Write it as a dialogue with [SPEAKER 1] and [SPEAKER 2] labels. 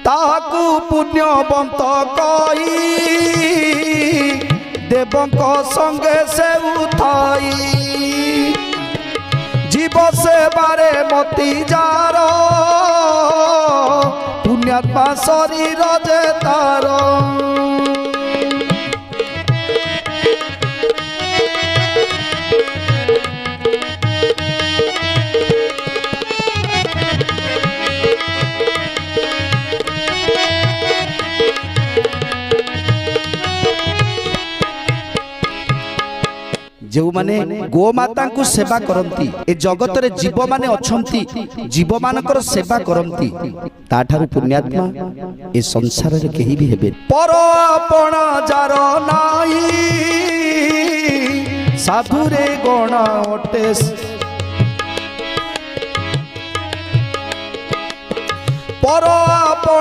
[SPEAKER 1] ताकू पुण्यवंत कई देवंक संगे से उठाई जीव सेवारे मती जार पुण्यात्मा शरीर जे तार जो माने गोमाता को सेवा करती ए जगत रे जीव माने अछंती जीव मानकर सेवा करती ताठारु पुण्यात्मा ए संसार रे केही भी हेबे पर आपण जार नाई साधु रे गण अटे पर